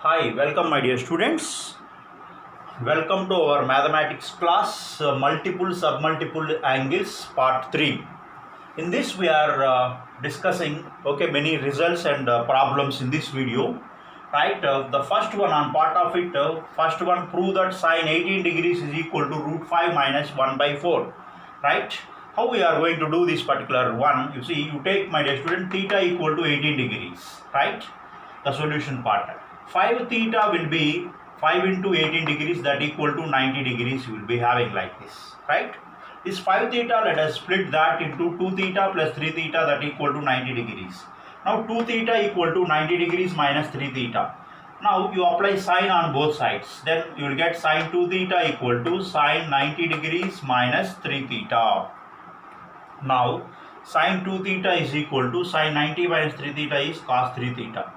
Hi, welcome my dear students. Welcome to our mathematics class, multiple submultiple angles part 3. In this we are discussing many results and problems in this video. Right, the first one on part of it, first one, prove that sine 18 degrees is equal to root 5 minus 1 by 4. Right, how we are going to do this particular one? You see, you take, my dear student, theta equal to 18 degrees. Right, the solution part. 5 theta will be 5 into 18 degrees, that equal to 90 degrees. You will be having like this. Right, this 5 theta, let us split that into 2 theta plus 3 theta, that equal to 90 degrees. Now 2 theta equal to 90 degrees minus 3 theta. Now you apply sine on both sides. Then you will get sine 2 theta equal to sine 90 degrees minus 3 theta. Now sine 2 theta is equal to sine 90 minus 3 theta is cos 3 theta.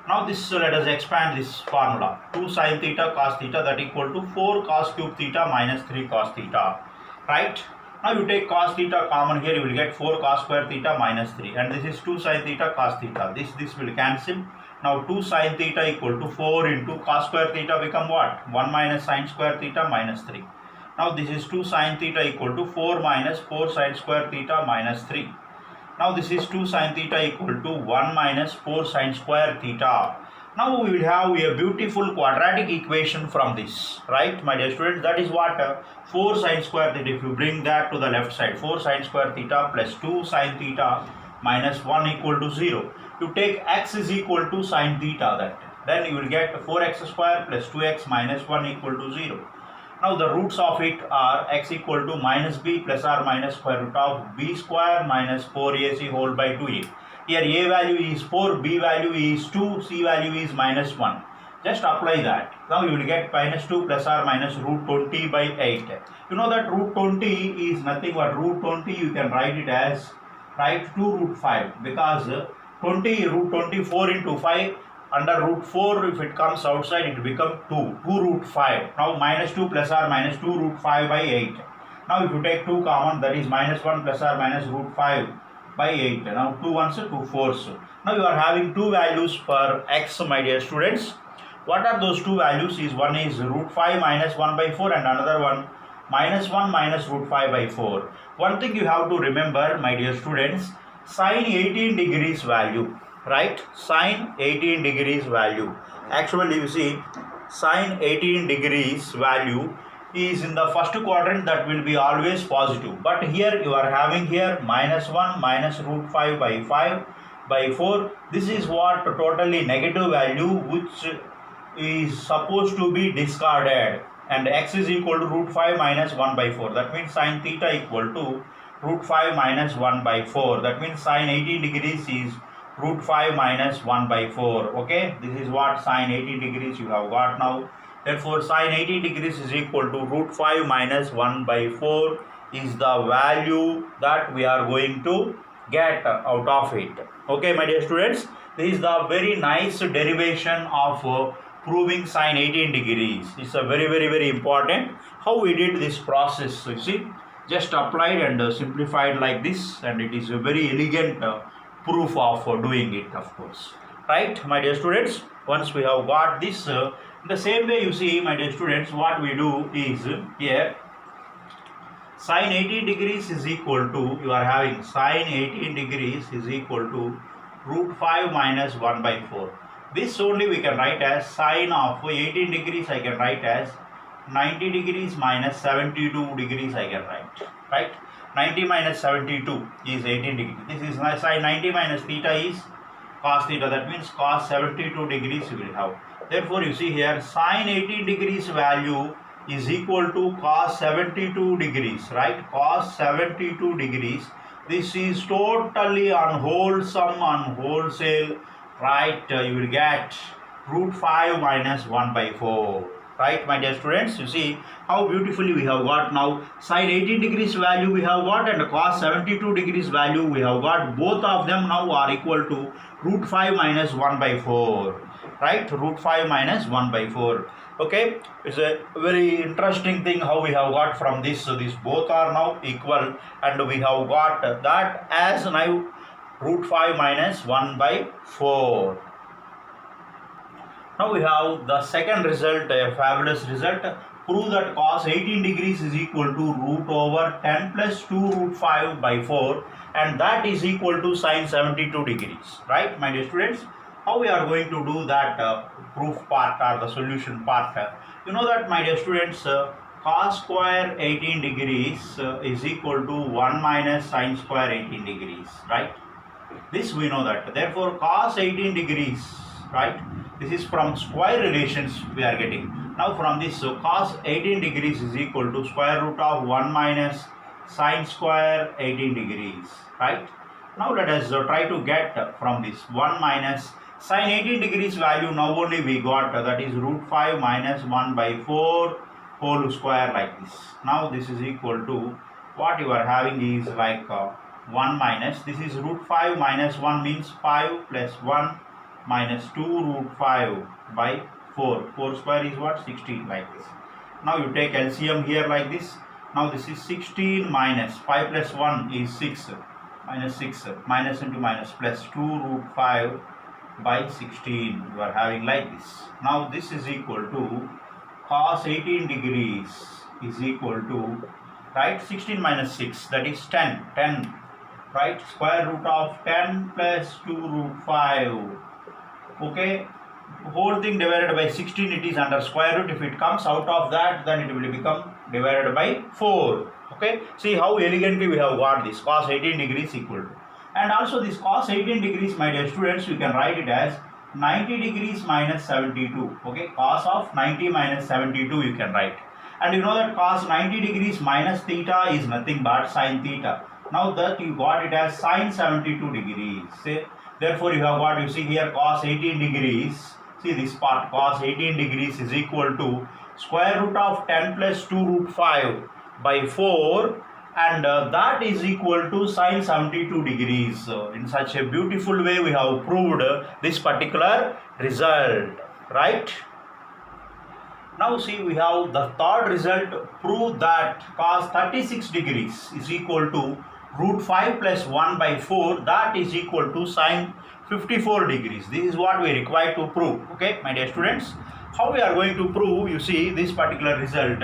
Now this, let us expand this formula. 2 sine theta cos theta, that equal to 4 cos cube theta minus 3 cos theta. Right? Now you take cos theta common here, you will get 4 cos square theta minus 3, and this is 2 sin theta cos theta. This will cancel. Now 2 sin theta equal to 4 into cos square theta become what? 1 minus sin square theta minus 3. Now this is 2 sin theta equal to 4 minus 4 sin square theta minus 3. Now this is 2 sin theta equal to 1 minus 4 sin square theta. Now we will have a beautiful quadratic equation from this, right, my dear students? That is what 4 sin square theta. If you bring that to the left side, 4 sin square theta plus 2 sin theta minus 1 equal to 0. You take x is equal to sin theta, that then you will get 4x square plus 2x minus 1 equal to 0. Now the roots of it are x equal to minus b plus or minus square root of b square minus 4ac whole by 2a. Here a value is 4, b value is 2, c value is minus 1. Just apply that. Now you will get minus 2 plus or minus root 20 by 8. You know that root 20 is nothing but root 20, you can write it as 2 root 5, because 20 root 24 into 5 under root 4, if it comes outside it becomes 2 root 5. Now minus 2 plus or minus 2 root 5 by 8. Now if you take 2 common, that is minus 1 plus or minus root 5 by 8. Now 2 ones, 2 fours. Now you are having two values for x, my dear students. What are those two values? Is one is root 5 minus 1 by 4 and another one minus 1 minus root 5 by 4. One thing you have to remember, my dear students, sine 18 degrees value, right? Sine 18 degrees value. Actually you see, sine 18 degrees value is in the first quadrant, that will be always positive. But here you are having here minus 1 minus root 5 by 5 by 4. This is what totally negative value, which is supposed to be discarded. And x is equal to root 5 minus 1 by 4. That means sine theta equal to root 5 minus 1 by 4. That means sine 18 degrees is root 5 minus 1 by 4. Okay, this is what sine 18 degrees you have got now. Therefore sine 80 degrees is equal to root 5 minus 1 by 4 is the value that we are going to get out of it. Okay, my dear students, this is the very nice derivation of proving sine 18 degrees. It's a very important how we did this process. So you see, just applied and simplified like this, and it is a very elegant proof of doing it, of course. Right, my dear students, once we have got this, in the same way, you see, my dear students, what we do is here sine 18 degrees is equal to, you are having sine 18 degrees is equal to root 5 minus 1 by 4. This only we can write as sine of 18 degrees, I can write as 90 degrees minus 72 degrees, I can write. Right, 90 minus 72 is 18 degrees. This is sine 90 minus theta is cos theta, that means cos 72 degrees you will have. Therefore you see here sine 18 degrees value is equal to cos 72 degrees, right? Cos 72 degrees. This is totally unwholesome, unwholesale, right? You will get root 5 minus 1 by 4. Right, my dear students, you see how beautifully we have got now sine 18 degrees value we have got, and cos 72 degrees value we have got. Both of them now are equal to root 5 minus 1 by 4. Right, root 5 minus 1 by 4. Okay, it's a very interesting thing how we have got from this. So these both are now equal, and we have got that as now root 5 minus 1 by 4. Now we have the second result, a fabulous result. Prove that cos 18 degrees is equal to root over 10 plus 2 root 5 by 4, and that is equal to sine 72 degrees. Right, my dear students? How we are going to do that proof part or the solution part? You know that, my dear students, cos square 18 degrees is equal to 1 minus sine square 18 degrees. Right? This we know that. Therefore, cos 18 degrees, right? This is from square relations we are getting. Now from this, so cos 18 degrees is equal to square root of 1 minus sine square 18 degrees, right? Now let us try to get from this 1 minus sine 18 degrees value. Now only we got that is root 5 minus 1 by 4 whole square like this. Now this is equal to what you are having is like 1 minus, this is root 5 minus 1 means 5 plus 1 minus 2 root 5 by 4. 4 square is what? 16 like this. Now you take LCM here like this. Now this is 16 minus 5 plus 1 is 6 minus 6 minus into minus plus 2 root 5 by 16. You are having like this. Now this is equal to cos 18 degrees is equal to, right, 16 minus 6, that is 10. Right, square root of 10 plus 2 root 5. Okay, whole thing divided by 16, it is under square root. If it comes out of that, then it will become divided by 4. Okay, see how elegantly we have got this cos 18 degrees equal to. And also this cos 18 degrees, my dear students, we can write it as 90 degrees minus 72. Okay, cos of 90 minus 72 you can write. And you know that cos 90 degrees minus theta is nothing but sine theta. Now that you got it as sine 72 degrees. See, therefore you have got, you see here cos 18 degrees. See this part, cos 18 degrees is equal to square root of 10 plus 2 root 5 by 4, and that is equal to sine 72 degrees. In such a beautiful way we have proved this particular result. Right? Now see, we have the third result. Prove that cos 36 degrees is equal to root 5 plus 1 by 4, that is equal to sine 54 degrees. This is what we require to prove. Okay, my dear students, how we are going to prove, you see this particular result,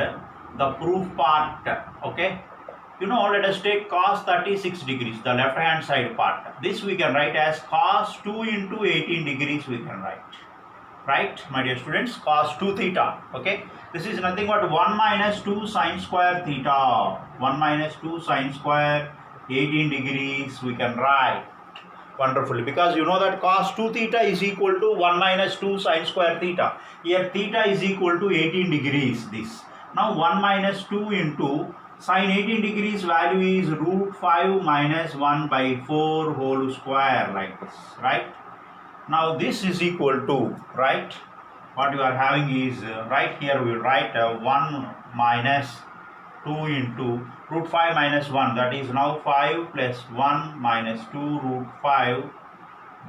the proof part. Okay, you know, let us take cos 36 degrees, the left hand side part. This we can write as cos 2 into 18 degrees we can write. Right, my dear students, cos 2 theta. Okay, this is nothing but 1 minus 2 sine square theta. 1 minus 2 sine square 18 degrees we can write. Wonderfully, because you know that cos 2 theta is equal to 1 minus 2 sine square theta. Here theta is equal to 18 degrees. This. Now 1 minus 2 into sine 18 degrees value is root 5 minus 1 by 4 whole square like this. Right? Now this is equal to, right, what you are having is right here we will write 1 minus 2 into root 5 minus 1, that is now 5 plus 1 minus 2 root 5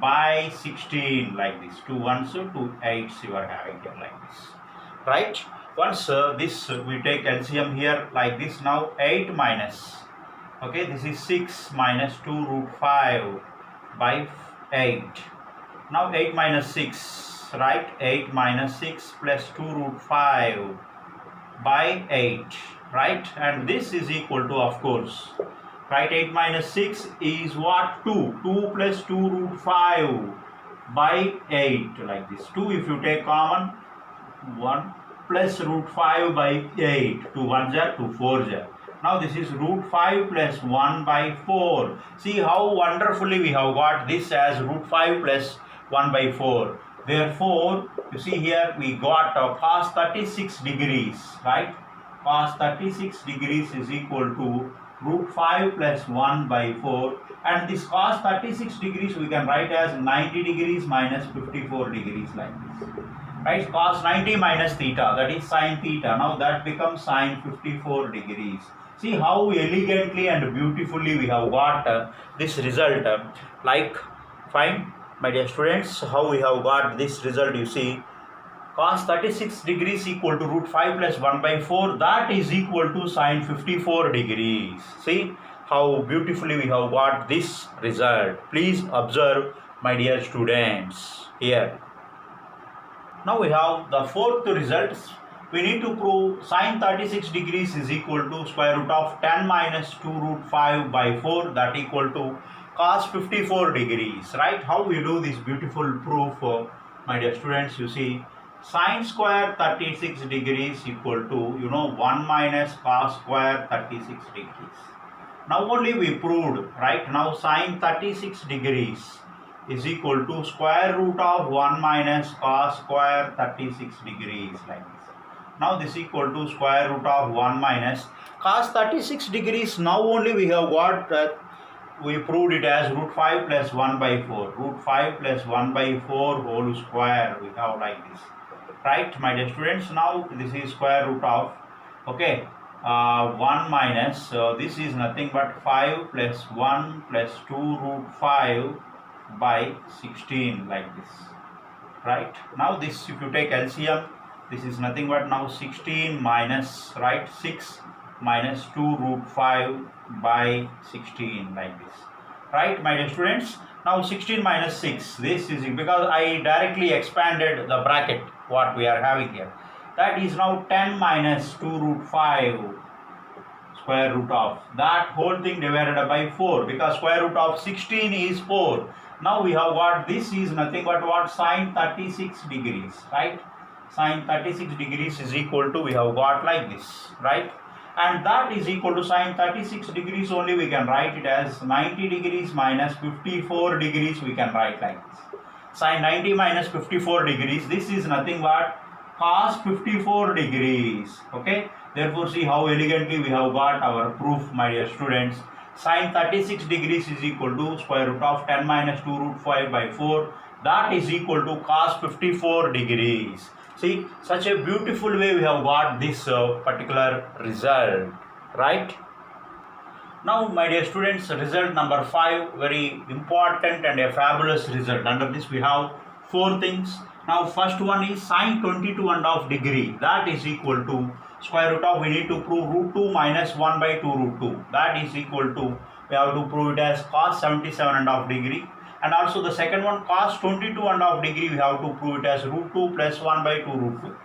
by 16 like this. 2 1s, 2 8s you are having here like this. Right? Once this we take LCM here like this. Now 8 minus, okay, this is 6 minus 2 root 5 by 8. Now 8 minus 6, right? 8 minus 6 plus 2 root 5 by 8, right? And this is equal to, of course, right, 8 minus 6 is what? 2. 2 plus 2 root 5 by 8 like this. 2 if you take common, 1 plus root 5 by 8. 2 1s are 2 4s are. Now this is root 5 plus 1 by 4. See how wonderfully we have got this as root 5 plus 1 by 4. Therefore, you see here we got cos 36 degrees, right? Cos 36 degrees is equal to root 5 plus 1 by 4. And this cos 36 degrees we can write as 90 degrees minus 54 degrees like this. Right? Cos 90 minus theta, that is sine theta. Now that becomes sine 54 degrees. See how elegantly and beautifully we have got this result. Like, fine, my dear students, how we have got this result, you see, cos 36 degrees equal to root 5 plus 1 by 4, that is equal to sine 54 degrees. See how beautifully we have got this result. Please observe, my dear students, here. Now we have the fourth result. We need to prove sine 36 degrees is equal to square root of 10 minus 2 root 5 by 4, that equal to cos 54 degrees, right? How we do this beautiful proof, my dear students? You see, sine square 36 degrees equal to, 1 minus cos square 36 degrees. Now only we proved, right? Now sine 36 degrees is equal to square root of 1 minus cos square 36 degrees, like this. Now this equal to square root of 1 minus cos 36 degrees. Now only we have got, we proved it as root 5 plus 1 by 4. Root 5 plus 1 by 4 whole square we have like this. Right, my dear students? Now this is square root of, 1 minus, this is nothing but 5 plus 1 plus 2 root 5 by 16, like this. Right, now this, if you take LCM, this is nothing but now 16 minus, right, 6 minus 2 root 5 by 16, like this. Right, my dear students? Now 16 minus 6, this is because I directly expanded the bracket what we are having here. That is now 10 minus 2 root 5 square root of that whole thing divided by 4, because square root of 16 is 4. Now we have got, this is nothing but what, sine 36 degrees, right? Sine 36 degrees is equal to, we have got like this, right? And that is equal to sine 36 degrees only we can write it as 90 degrees minus 54 degrees, we can write like this. Sine 90 minus 54 degrees, this is nothing but cos 54 degrees, okay? Therefore, see how elegantly we have got our proof, my dear students. Sine 36 degrees is equal to square root of 10 minus 2 root 5 by 4. That is equal to cos 54 degrees. See, such a beautiful way we have got this particular result, right? Now, my dear students, result number 5, very important and a fabulous result. Under this we have 4 things. Now, first one is sine 22.5 degree. That is equal to square root of, we need to prove root 2 minus 1 by 2 root 2. That is equal to, we have to prove it as cos 77.5 degree. And also the second one, cos 22.5 degree, we have to prove it as root 2 plus 1 by 2 root 2.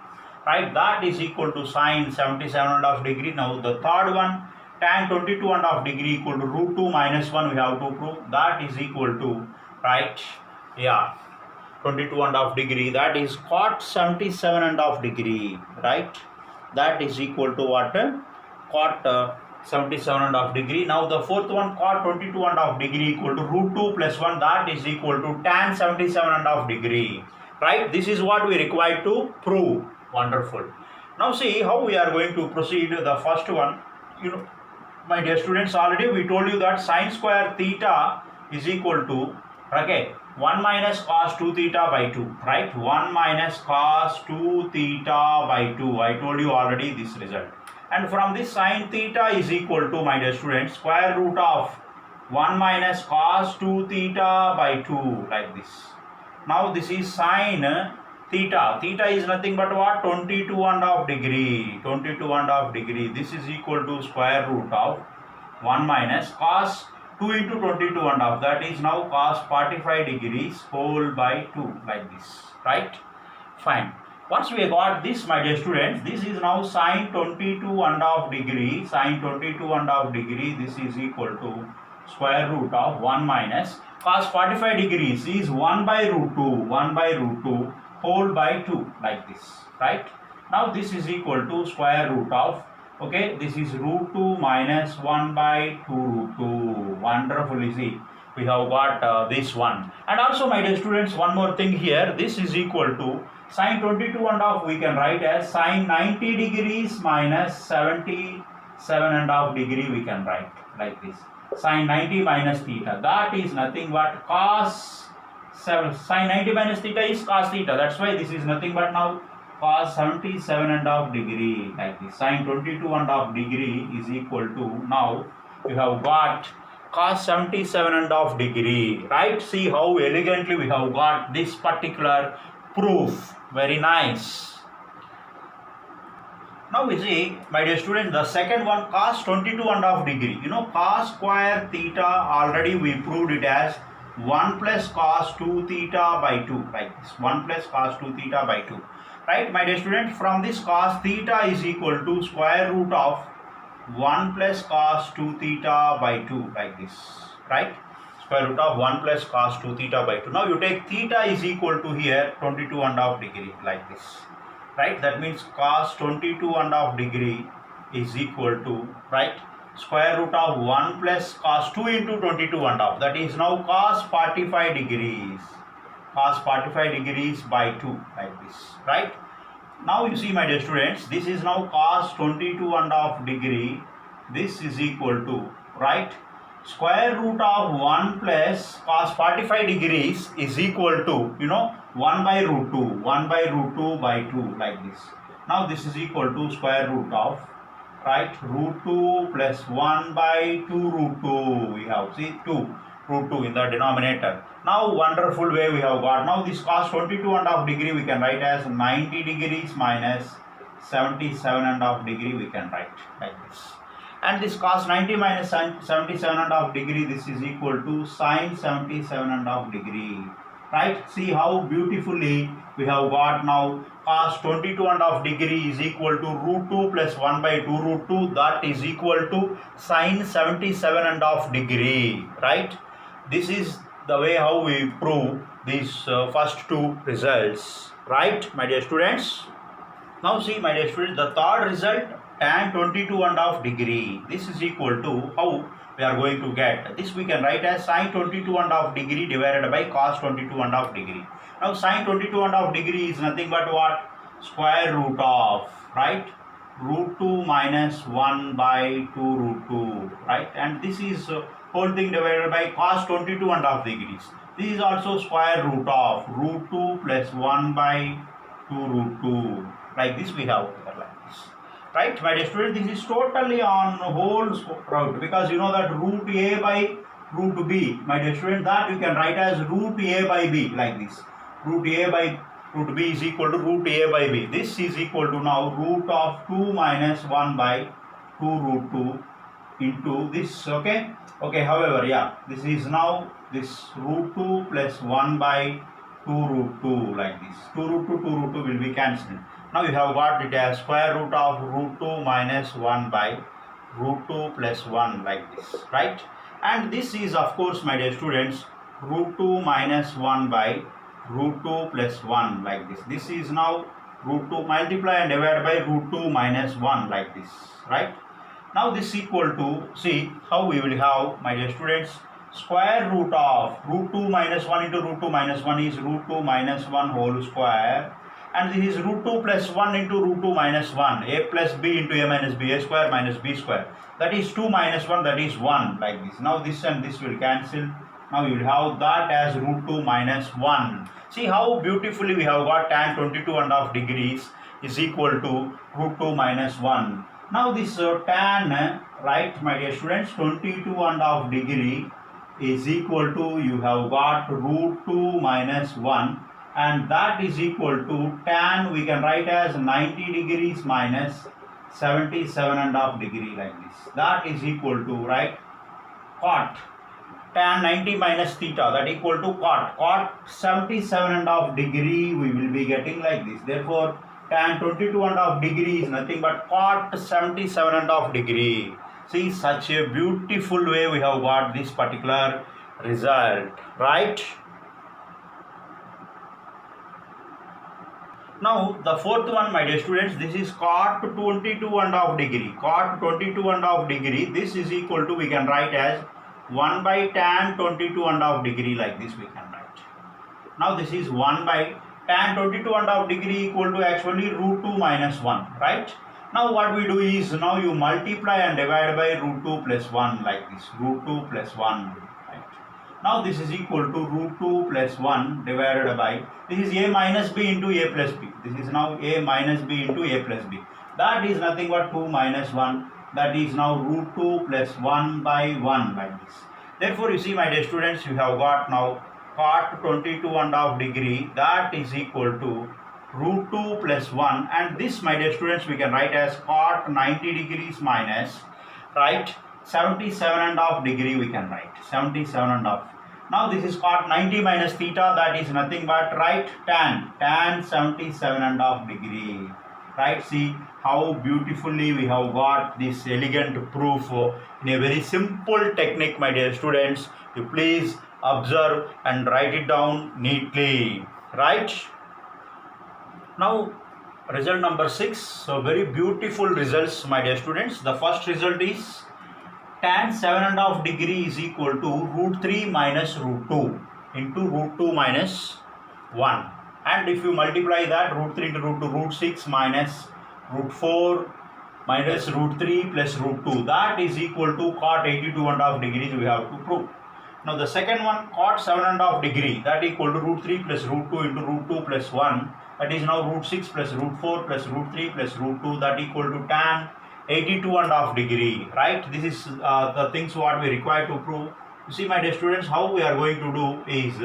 Right, that is equal to sine 77.5 degree. Now the third one, tan 22.5 degree equal to root 2 minus 1, we have to prove. That is equal to, right, 22.5 degree. That is cot 77.5 degree, right? That is equal to what? Cot 77.5 degree. Now the fourth one, cot 22.5 degree equal to root 2 plus 1, that is equal to tan 77.5 degree. Right, this is what we require to prove. Wonderful. Now see how we are going to proceed. The first one, my dear students, already we told you that sine square theta is equal to, 1 minus cos 2 theta by 2, right? 1 minus cos 2 theta by 2. I told you already this result. And from this sine theta is equal to, my dear students, square root of 1 minus cos 2 theta by 2, like this. Now this is sine theta. Theta is nothing but what? 22.5 degree. 22.5 degree. This is equal to square root of 1 minus cos 2 into 22.5. That is now cos 45 degrees whole by 2, like this. Right? Fine. Once we got this, my dear students, this is now sine 22.5 degree. Sine 22.5 degree. This is equal to square root of 1 minus cos 45 degrees is 1 by root 2. 1 by root 2 whole by 2, like this. Right? Now this is equal to square root of, this is root 2 minus 1 by 2 root 2. Wonderful, see. We have got this one. And also, my dear students, one more thing here. This is equal to sine 22.5, we can write as sine 90 degrees minus 77.5 degree, we can write like this. Sine 90 minus theta. That is nothing but cos 7. Sine 90 minus theta is cos theta. That's why this is nothing but now cos 77.5 degree, like this. Sine 22.5 degree is equal to, now we have got cos 77.5 degree, right? See how elegantly we have got this particular proof. Very nice. Now we see, my dear student, the second one, cos 22.5 degree. Cos square theta, already we proved it as 1 plus cos 2 theta by 2, like this, 1 plus cos 2 theta by 2, right, my dear student. From this, cos theta is equal to square root of 1 plus cos 2 theta by 2, like this, right, square root of 1 plus cos 2 theta by 2. Now you take theta is equal to here 22.5 degree, like this, right. That means cos 22.5 degree is equal to, right, square root of 1 plus cos 2 into 22.5, that is now cos 45 degrees, cos 45 degrees by 2, like this, right. Now you see, my dear students, this is now cos 22.5 degree, this is equal to, right, square root of 1 plus cos 45 degrees is equal to, 1 by root 2, 1 by root 2 by 2, like this. Now this is equal to square root of, right, root 2 plus 1 by 2 root 2, we have, see, 2 root 2 in the denominator. Now wonderful way we have got. Now this cos 22.5 degree we can write as 90 degrees minus 77.5 degree, we can write like this. And this cos 90 minus 77.5 degree, this is equal to sin 77.5 degree, right. See how beautifully we have got now. Cos 22.5 degree is equal to root 2 plus 1 by 2 root 2, that is equal to sin 77.5 degree, right. This is the way how we prove these first two results, right, my dear students. Now see, my dear students, the third result, tan 22.5 degree, this is equal to, how we are going to get this, we can write as sin 22.5 degree divided by cos 22.5 degree. Now sin 22.5 degree is nothing but what? Square root of, right, root 2 minus 1 by 2 root 2, right, and this is whole thing divided by cos 22.5 degrees. This is also square root of root 2 plus 1 by 2 root 2, like this we have here, like this, right, my dear student. This is totally on whole root, because you know that root a by root b, my dear student, that you can write as root a by b, like this, root a by root b is equal to root a by b. This is equal to now root of 2 minus 1 by 2 root 2 into this, okay. However, yeah, this is now this root 2 plus 1 by 2 root 2, like this, 2 root 2 will be cancelled. Now you have got it as square root of root 2 minus 1 by root 2 plus 1, like this, right. And this is, of course, my dear students, root 2 minus 1 by root 2 plus 1, like this. This is now root 2 multiply and divide by root 2 minus 1, like this, right. Now this equal to, see how we will have, my dear students, square root of root 2 minus 1 into root 2 minus 1 is root 2 minus 1 whole square, and this is root 2 plus 1 into root 2 minus 1, a plus b into a minus b, a square minus b square, that is 2 minus 1, that is 1, like this. Now this and this will cancel. Now you will have that as root 2 minus 1. See how beautifully we have got tan 22.5 degrees is equal to root 2 minus 1. Now this tan, right, my dear students, 22.5 degree is equal to, you have got root 2 minus 1, and that is equal to tan, we can write as 90 degrees minus 77.5 degree, like this. That is equal to, right, cot tan 90 minus theta, that equal to cot 77.5 degree we will be getting, like this. Therefore tan 22.5 degree is nothing but cot 77.5 degree. See, such a beautiful way we have got this particular result, right. Now the fourth one, my dear students, this is cot 22.5 degree. Cot 22.5 degree, this is equal to, we can write as 1 by tan 22.5 degree, like this we can write. Now this is 1 by tan 22.5 degree equal to actually root 2 minus 1, right. Now what we do is, now you multiply and divide by root 2 plus 1, like this, root 2 plus 1, right. Now this is equal to root 2 plus 1 divided by, this is a minus b into a plus b. This is now a minus b into a plus b. That is nothing but 2 minus 1. That is now root 2 plus 1 by 1, like this. Therefore, you see, my dear students, you have got now cot 22.5 degree, that is equal to root 2 plus 1, and this, my dear students, we can write as cot 90 degrees minus, right, 77.5 degree we can write, 77.5. Now this is cot 90 minus theta, that is nothing but right tan 77.5 degree. Right, see how beautifully we have got this elegant proof in a very simple technique, my dear students. You please observe and write it down neatly. Right, now result number 6. So very beautiful results, my dear students. The first result is tan 7.5 degree is equal to root 3 minus root 2 into root 2 minus 1. And if you multiply that, root 3 into root 2, root 6 minus root 4 minus root 3 plus root 2. That is equal to cot 82.5 degrees we have to prove. Now the second one, cot 7.5 degree, that equal to root 3 plus root 2 into root 2 plus 1. That is now root 6 plus root 4 plus root 3 plus root 2, that equal to tan 82.5 degree. Right, this is the things what we require to prove. You see, my dear students, how we are going to do is,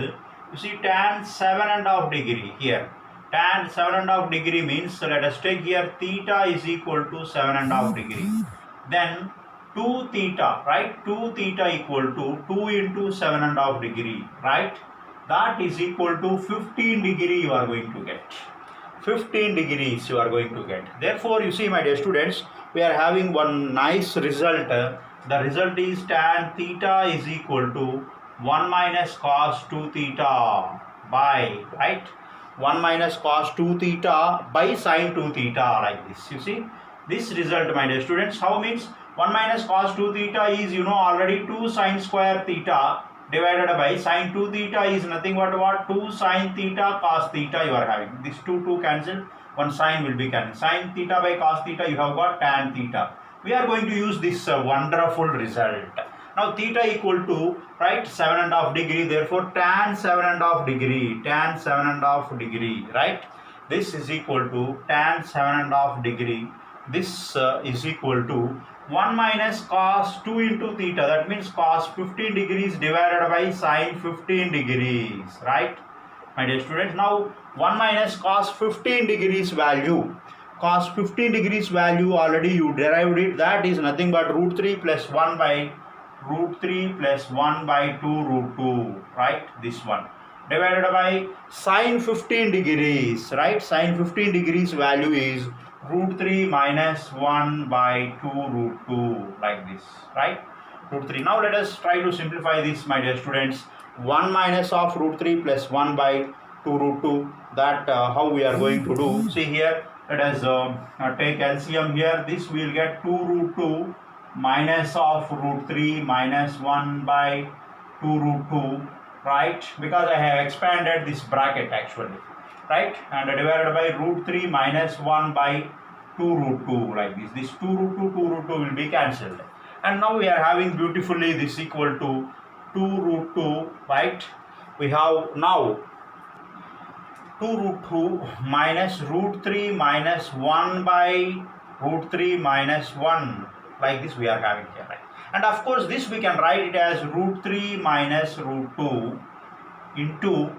you see tan 7.5 degree here. Tan 7.5 degree means, let us take here theta is equal to 7.5 degree. Then 2 theta, right? 2 theta equal to 2 into 7.5 degree, right? That is equal to 15 degree you are going to get. 15 degrees you are going to get. Therefore, you see, my dear students, we are having one nice result. The result is tan theta is equal to 1 minus cos 2 theta by, right, 1 minus cos 2 theta by sin 2 theta, like this. You see this result, my dear students. How means 1 minus cos 2 theta is, you know, already 2 sin square theta divided by sin 2 theta is nothing but what, 2 sin theta cos theta you are having. This 2 cancel, one sin will be cancelled. Sin theta by cos theta, you have got tan theta. We are going to use this wonderful result. Now theta equal to, right, 7.5 degree. Therefore tan 7.5 degree, tan 7.5 degree, right? This is equal to tan 7.5 degree. This is equal to 1 minus cos 2 into theta. That means cos 15 degrees divided by sin 15 degrees, right, my dear students? Now 1 minus cos 15 degrees value. Cos 15 degrees value already you derived it. That is nothing but root 3 plus 1 by root 3 plus 1 by 2 root 2, right, this one, divided by sin 15 degrees, right? Sin 15 degrees value is root 3 minus 1 by 2 root 2, like this, right, root 3. Now let us try to simplify this, my dear students. 1 minus of root 3 plus 1 by 2 root 2, that how we are going to do. See here, let us take LCM here. This we will get 2 root 2 minus of root 3 minus 1 by 2 root 2, right, because I have expanded this bracket actually, right, and divided by root 3 minus 1 by 2 root 2, like this. This 2 root 2, 2 root 2 will be cancelled. And now we are having beautifully this equal to 2 root 2, right? We have now 2 root 2 minus root 3 minus 1 by root 3 minus 1, like this we are having here, right? And of course this we can write it as root 3 minus root 2 into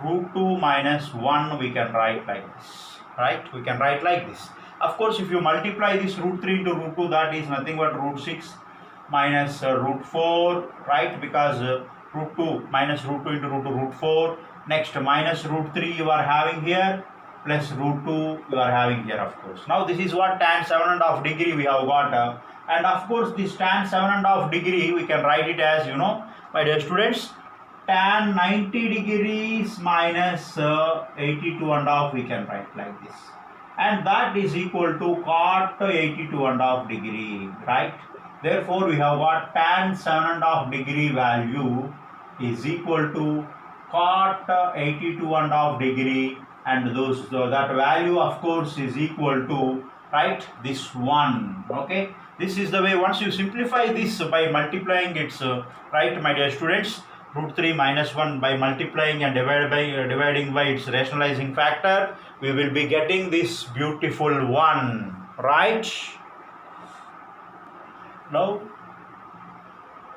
root 2 minus 1, we can write like this, right? We can write like this. Of course, if you multiply this root 3 into root 2, that is nothing but root 6 minus root 4, right? Because root 2 minus root 2 into root 2, root 4. Next, minus root 3 you are having here, plus root 2 you are having here, of course. Now this is what tan 7.5 degree we have got. And of course, this tan 7.5 degree, we can write it as, you know, my dear students, tan 90 degrees minus 82.5, we can write like this. And that is equal to cot 82.5 degree, right? Therefore, we have got tan 7.5 degree value is equal to cot 82.5 degree, and that value of course is equal to, right, this one. Okay, this is the way. Once you simplify this by multiplying its right, my dear students, root 3 minus 1 by multiplying and dividing by its rationalizing factor, we will be getting this beautiful one, right? Now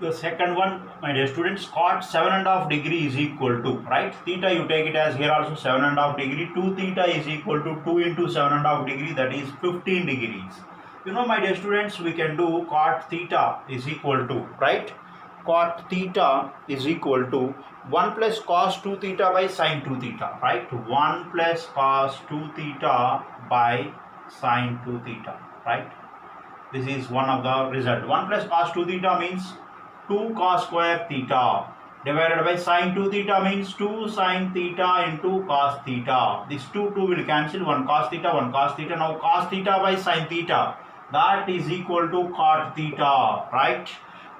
the second one, my dear students, cot 7.5 degree is equal to, right, theta you take it as here also 7.5 degree. 2 theta is equal to 2 into 7.5 degree, that is 15 degrees. You know, my dear students, we can do cot theta is equal to, right, cot theta is equal to 1 plus cos 2 theta by sin 2 theta, right? 1 plus cos 2 theta by sin 2 theta, right? This is one of the result. 1 plus cos 2 theta means 2 cos square theta divided by sin 2 theta means 2 sin theta into cos theta. This 2 will cancel, 1 cos theta, 1 cos theta. Now cos theta by sin theta, that is equal to cot theta, right?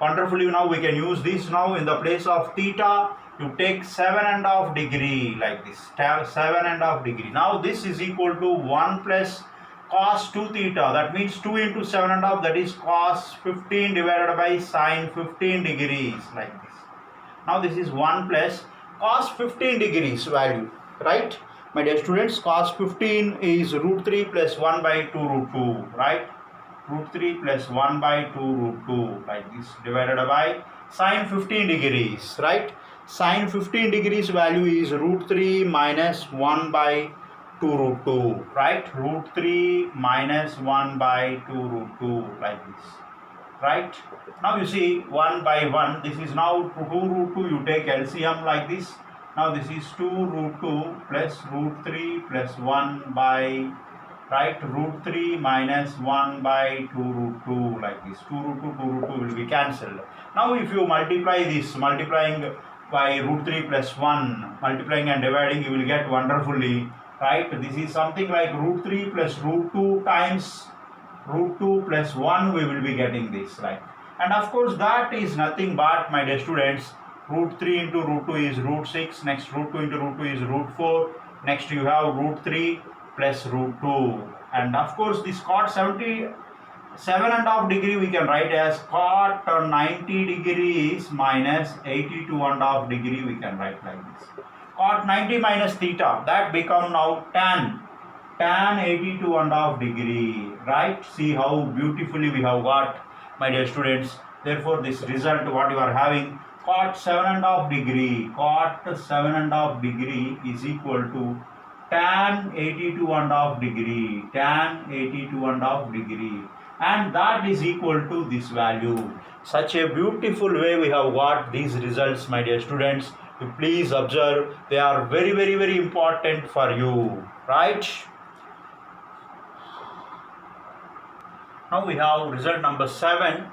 Wonderfully, now we can use this now in the place of theta. You take 7.5 degree like this, 7.5 degree. Now this is equal to 1 plus cos 2 theta, that means 2 into 7.5, that is cos 15 divided by sin 15 degrees like this. Now this is 1 plus cos 15 degrees value, right? My dear students, cos 15 is root 3 plus 1 by 2 root 2, right? Root 3 plus 1 by 2 root 2 like this divided by sin 15 degrees, right? Sin 15 degrees value is root 3 minus 1 by 2 root 2, right? Root 3 minus 1 by 2 root 2 like this, right? Now you see 1 by 1, this is now 2 root 2, you take LCM like this. Now this is 2 root 2 plus root 3 plus 1 by, right, root 3 minus 1 by 2 root 2 like this. 2 root 2 will be cancelled. Now if you multiply this, multiplying by root 3 plus 1, multiplying and dividing, you will get wonderfully, right? This is something like root 3 plus root 2 times root 2 plus 1, we will be getting this, right? And of course that is nothing but, my dear students, root 3 into root 2 is root 6, next root 2 into root 2 is root 4, next you have root 3 plus root 2, and of course this cot 77.5 degree we can write as cot 90 degrees minus 82.5 degree, we can write like this. Cot 90 minus theta, that become now tan 82.5 degree, right? See how beautifully we have got, my dear students. Therefore this result what you are having, cot 7.5 degree, cot 7.5 degree is equal to tan 82.5 degree, tan 82.5 degree, and that is equal to this value. Such a beautiful way we have got these results, my dear students. You please observe, they are very important for you, right? Now we have result number 7.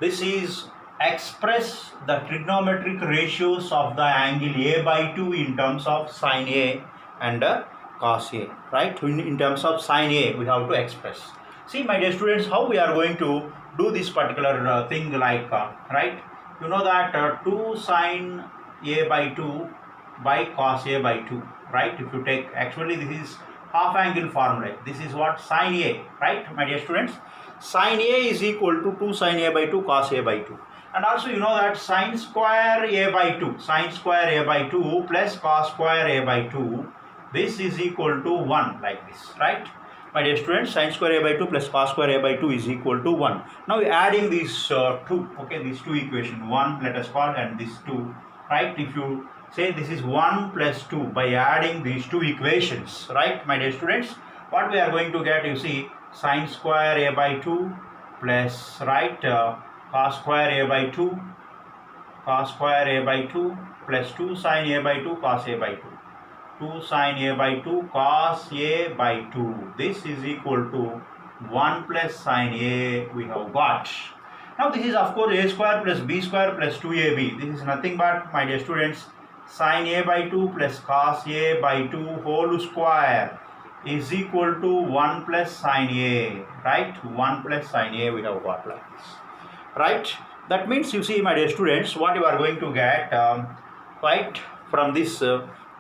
This is express the trigonometric ratios of the angle A by 2 in terms of sin A and cos A, right? In terms of sin A we have to express. See, my dear students, how we are going to do this particular thing, like right, you know that 2 sin A by 2 by cos A by 2, right? If you take, actually this is half angle formula, this is what sin A, right, my dear students? Sin A is equal to 2 sin A by 2 cos A by 2, and also you know that sin square A by 2, sin square A by 2 plus cos square A by 2, this is equal to 1 like this, right? My dear students, sin square A by 2 plus cos square A by 2 is equal to 1. Now we are adding these 2, okay, these 2 equations, 1 let us call and this 2, right? If you say this is 1 plus 2 by adding these 2 equations, right, my dear students, what we are going to get, you see, sin square A by 2 plus, right, cos square A by 2, cos square A by 2 plus 2 sin A by 2 cos A by 2. 2 sin A by 2 cos A by 2. This is equal to 1 plus sin A we have got. Now this is of course A square plus B square plus 2AB. This is nothing but, my dear students, sin A by 2 plus cos A by 2 whole square is equal to 1 plus sin A, right? 1 plus sin A we have got like this, right? That means, you see, my dear students, what you are going to get, right, from this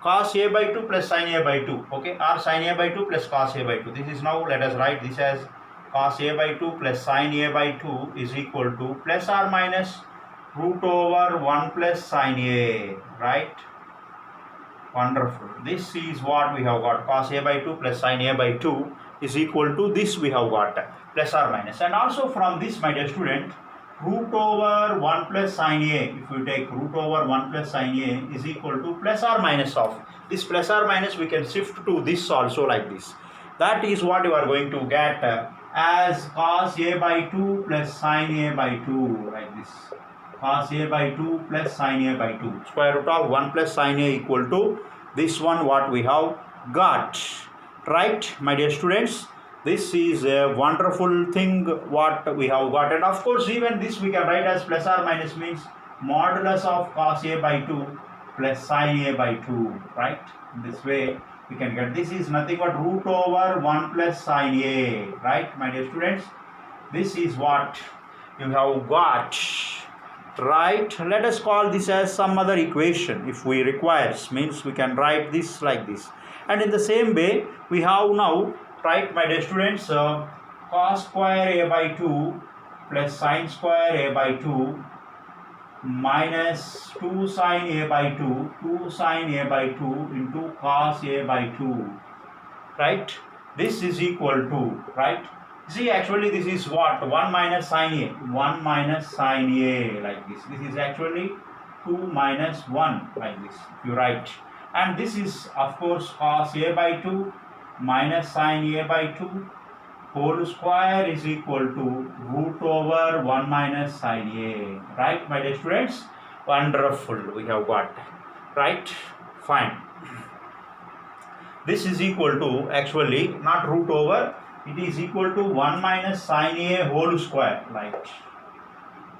cos A by 2 plus sin A by 2, okay, or sin A by 2 plus cos A by 2. This is now, let us write this as cos A by 2 plus sin A by 2 is equal to plus or minus root over 1 plus sin A, right? Wonderful. This is what we have got, cos A by 2 plus sin A by 2 is equal to this we have got, plus or minus. And also from this, my dear student, root over 1 plus sin A, if you take root over 1 plus sin A is equal to plus or minus of this, plus or minus we can shift to this also like this. That is what you are going to get as cos A by 2 plus sin A by 2 like this. cos a by 2 plus sin a by 2. Square root of 1 plus sin a equal to this one what we have got. Right, my dear students? This is a wonderful thing what we have got. And of course, even this we can write as plus or minus, means modulus of cos a by 2 plus sin a by 2. Right? This way we can get, this is nothing but root over 1 plus sin a. Right, my dear students? This is what you have got. Right, let us call this as some other equation if we requires, means we can write this like this. And in the same way we have now, right, my dear students, cos square a by 2 plus sin square a by 2 minus 2 sin a by 2, 2 sin a by 2 into cos a by 2. Right, this is equal to, right, see, actually this is what, 1 minus sin a, 1 minus sin a, like this. This is actually 2 minus 1, like this, you write. And this is of course cos a by 2 minus sin a by 2 whole square is equal to root over 1 minus sin a. Right, my dear students? Wonderful, we have got. Right, fine. This is equal to, actually not root over, it is equal to 1 minus sin a whole square, like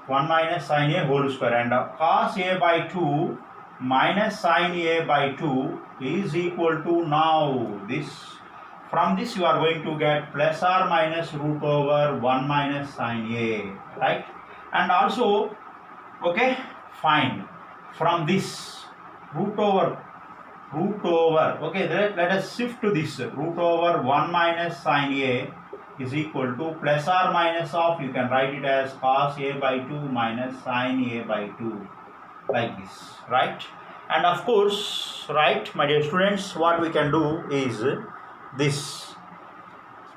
1 minus sin a whole square, and cos a by 2 minus sin a by 2 is equal to, now this, from this you are going to get plus or minus root over 1 minus sin a, right? And also, okay, fine, from this root over, okay, let us shift to this, root over 1 minus sin a is equal to plus or minus of, you can write it as cos a by 2 minus sin a by 2, like this, right? And of course, right, my dear students, what we can do is this,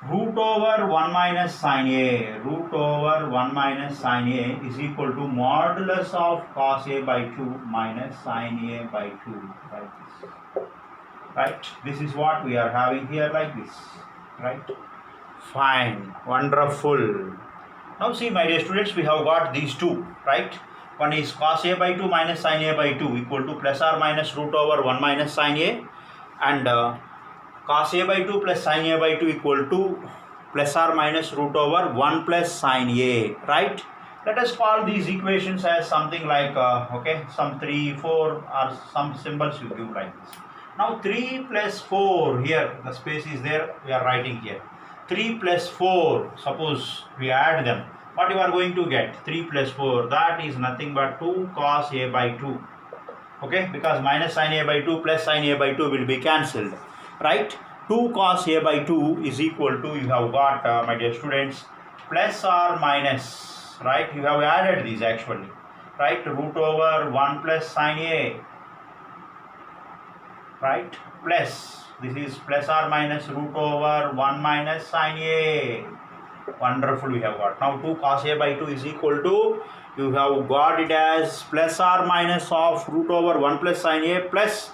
root over 1 minus sin a, root over 1 minus sin a is equal to modulus of cos a by 2 minus sin a by 2, like this. Right, this is what we are having here, like this. Right, fine, wonderful. Now see, my dear students, we have got these two, right? One is cos a by 2 minus sin a by 2 equal to plus or minus root over 1 minus sin a, and cos a by 2 plus sin a by 2 equal to plus or minus root over 1 plus sin a, right? Let us call these equations as something like, okay, some 3, 4 or some symbols you give like this. Now 3 plus 4, here the space is there, we are writing here. 3 plus 4, suppose we add them, what you are going to get? 3 plus 4, that is nothing but 2 cos a by 2. Okay, because minus sin a by 2 plus sin a by 2 will be cancelled. Right? 2 cos a by 2 is equal to, you have got, my dear students, plus or minus, right? You have added these actually. Right? Root over 1 plus sin a. Right, plus, this is plus or minus root over 1 minus sin a. Wonderful, we have got. Now 2 cos a by 2 is equal to, you have got it as plus or minus of root over 1 plus sin a plus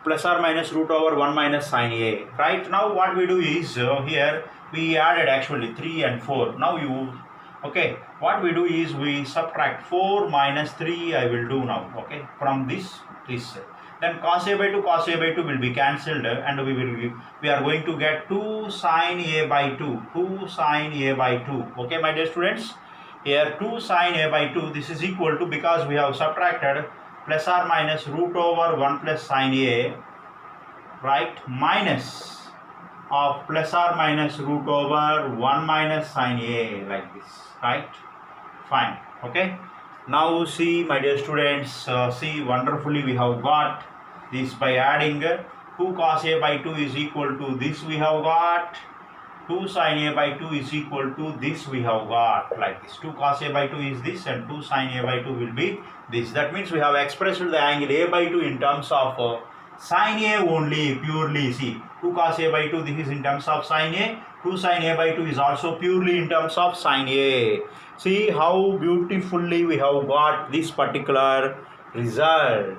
or minus root over 1 minus sin a. Right, now what we do is, here we added actually 3 and 4. Now you, okay, what we do is we subtract 4 minus 3 I will do now, okay, from this. Then cos a by 2 will be cancelled, and we are going to get 2 sin a by 2, 2 sin a by 2. Okay, my dear students, here 2 sin a by 2, this is equal to, because we have subtracted plus or minus root over 1 plus sin a, right, minus of plus or minus root over 1 minus sin a, like this, right? Fine, okay. Now see, my dear students, see, wonderfully we have got this by adding 2 cos a by 2 is equal to this, we have got 2 sin a by 2 is equal to this, we have got, like this. 2 cos a by 2 is this, and 2 sin a by 2 will be this. That means we have expressed the angle a by 2 in terms of sin a only, purely. See, 2 cos a by 2, this is in terms of sin a. 2 sin a by 2 is also purely in terms of sin a. See how beautifully we have got this particular result,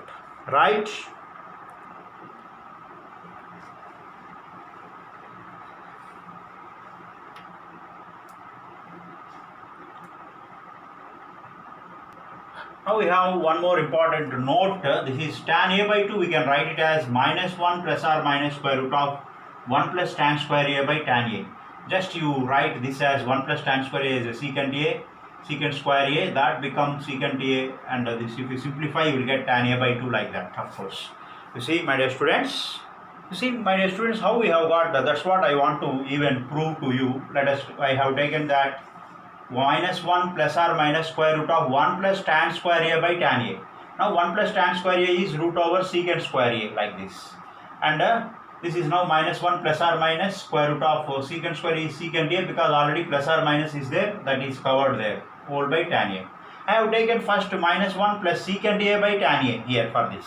right? Now we have one more important note. This is tan a by 2. We can write it as minus 1 plus or minus square root of 1 plus tan square a by tan a. Just you write this as 1 plus tan square a is a secant square a. That becomes secant a, and this if you simplify you will get tan a by 2 like that, of course. You see, my dear students. You see, my dear students, how we have got that. That's what I want to even prove to you. I have taken that minus 1 plus or minus square root of 1 plus tan square a by tan a. Now 1 plus tan square a is root over secant square a like this. And this is now minus 1 plus or minus square root of secant square a is secant a, because already plus or minus is there, that is covered there, whole by tan a. I have taken first minus 1 plus secant a by tan a here for this.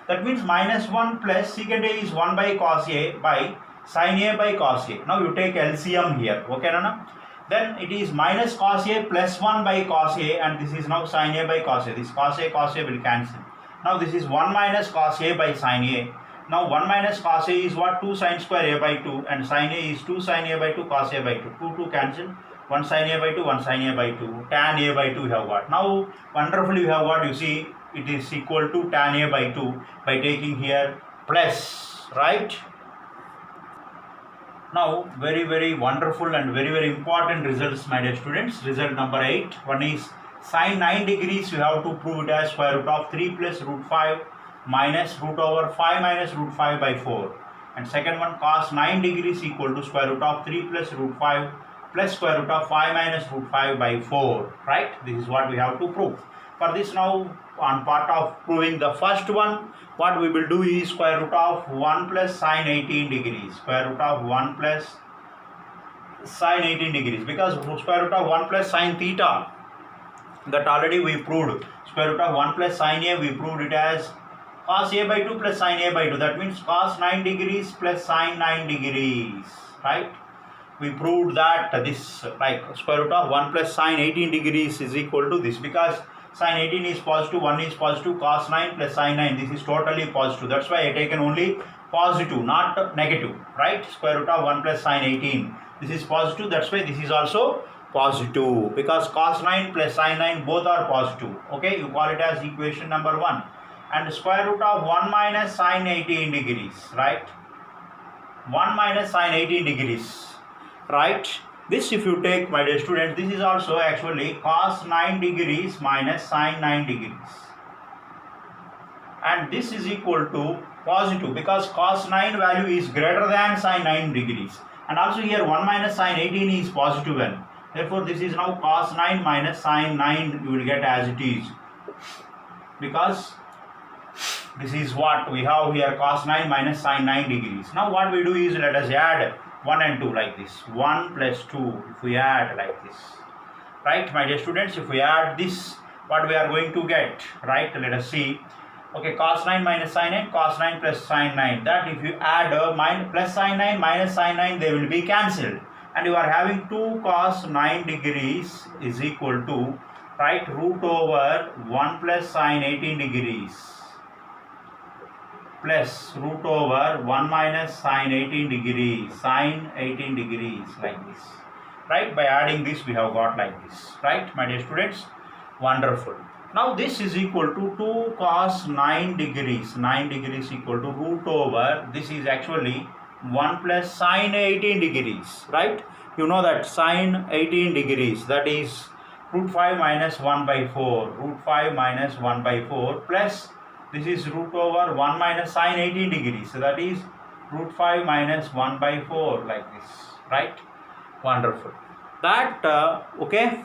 That means minus 1 plus secant a is 1 by cos a by sin a by cos a. Now you take LCM here, okay Nana? Then it is minus cos a plus 1 by cos a, and this is now sin a by cos a. This cos a will cancel. Now this is 1 minus cos a by sin a. Now 1 minus cos a is what? 2 sin square a by 2, and sin a is 2 sin a by 2 cos a by 2. 2 cancel. 1 sin a by 2, 1 sin a by 2. Tan a by 2 you have got. Now wonderfully you have got, you see, it is equal to tan a by 2 by taking here plus, right? Now very wonderful and very important results, my dear students. Result number 8. One is sin 9 degrees. You have to prove it as square root of 3 plus root 5 minus root over 5 minus root 5 by 4. And second one, cos 9 degrees equal to square root of 3 plus root 5 plus square root of 5 minus root 5 by 4. Right? This is what we have to prove. For this now, on part of proving the first one, what we will do is square root of 1 plus sin 18 degrees. Square root of 1 plus sin 18 degrees. Because square root of 1 plus sin theta, that already we proved. Square root of 1 plus sin a, we proved it as cos a by 2 plus sin a by 2. That means cos 9 degrees plus sin 9 degrees. Right? We proved that this, like square root of 1 plus sin 18 degrees is equal to this, because sin 18 is positive, 1 is positive, cos 9 plus sin 9, this is totally positive. That's why I taken only positive, not negative, right? Square root of 1 plus sin 18. This is positive, that's why this is also positive, because cos 9 plus sin 9 both are positive. Okay, you call it as equation number 1. And square root of 1 minus sin 18 degrees, right? 1 minus sin 18 degrees, right? This if you take, my dear students, this is also actually cos 9 degrees minus sin 9 degrees. And this is equal to positive, because cos 9 value is greater than sin 9 degrees. And also here 1 minus sin 18 is positive one. Therefore this is now cos 9 minus sin 9 you will get as it is. Because this is what we have here, cos 9 minus sin 9 degrees. Now what we do is, let us add 1 and 2 like this. 1 plus 2, if we add like this. Right, my dear students, if we add this, what we are going to get, right? Let us see. Okay, cos 9 minus sin 9, cos 9 plus sin 9. That if you add plus sin 9 minus sin 9, they will be cancelled. And you are having 2 cos 9 degrees is equal to, right, root over 1 plus sin 18 degrees plus root over 1 minus sin 18 degrees, like this. Right, by adding this we have got like this. Right, my dear students, wonderful. Now this is equal to 2 cos 9 degrees. 9 degrees equal to root over, this is actually 1 plus sin 18 degrees. Right, you know that sin 18 degrees, that is root 5 minus 1 by 4. Root 5 minus 1 by 4 plus this is root over 1 minus sin 18 degrees. So that is root 5 minus 1 by 4 like this. Right, wonderful. That okay,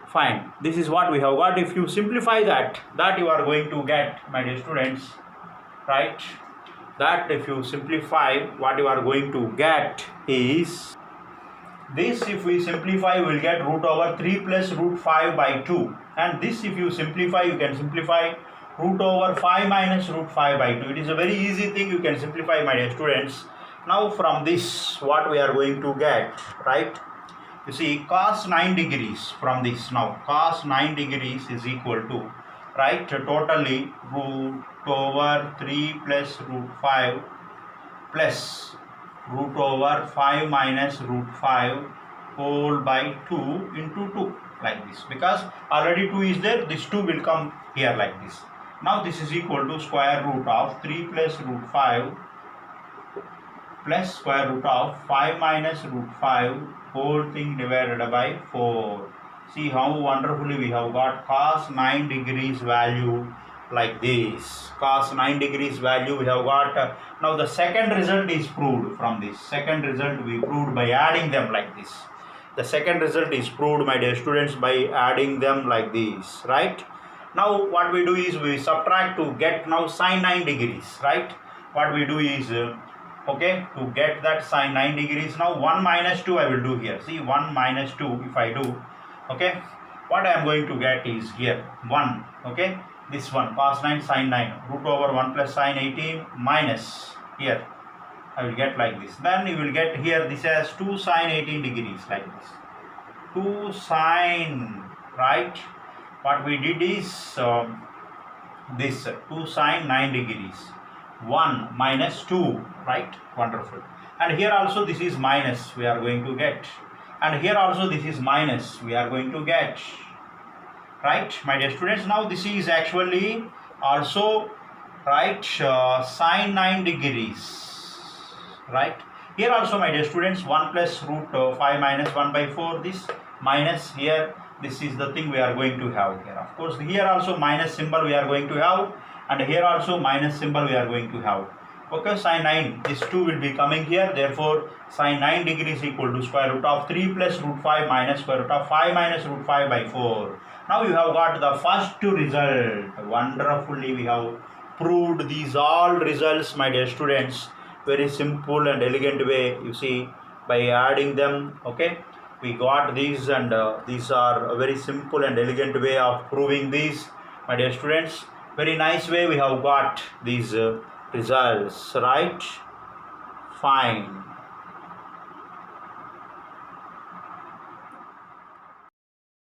fine. This is what we have got. If you simplify that you are going to get, my dear students, right, that if you simplify, what you are going to get is this. If we simplify, we will get root over 3 plus root 5 by 2. And this if you simplify, you can simplify root over 5 minus root 5 by 2. It is a very easy thing, you can simplify, my dear students. Now from this, what we are going to get, right? You see, cos 9 degrees from this. Now cos 9 degrees is equal to, right, totally root over 3 plus root 5 plus root over 5 minus root 5 whole by 2 into 2 like this, because already 2 is there, this 2 will come here like this. Now this is equal to square root of 3 plus root 5 plus square root of 5 minus root 5 whole thing divided by 4. See how wonderfully we have got cos 9 degrees value like this. Cos 9 degrees value we have got. Now the second result is proved from this. Second result we proved by adding them like this. The second result is proved, my dear students, by adding them like this, right? Now what we do is we subtract to get now sin 9 degrees, right? What we do is okay, to get that sin 9 degrees, now 1 minus 2 I will do here. See, 1 minus 2 if I do, okay, what I am going to get is here 1, okay, this one cos 9 sin 9 root over 1 plus sin 18 minus here I will get like this. Then you will get here this as 2 sin 18 degrees like this. 2 sin, right? What we did is this 2 sin 9 degrees. 1 minus 2, right? Wonderful. And here also this is minus we are going to get. And here also this is minus we are going to get. Right, my dear students? Now this is actually also, right, sin 9 degrees. Right, here also, my dear students, 1 plus root 5 minus 1 by 4, this minus here, this is the thing we are going to have here. Of course, here also minus symbol we are going to have, and here also minus symbol we are going to have. Okay, sin 9, this 2 will be coming here, therefore sin 9 degrees equal to square root of 3 plus root 5 minus square root of 5 minus root 5 by 4. Now you have got the first result. Wonderfully we have proved these all results, my dear students. Very simple and elegant way, you see, by adding them, okay, we got these, and these are a very simple and elegant way of proving these, my dear students. Very nice way we have got these results, right? Fine.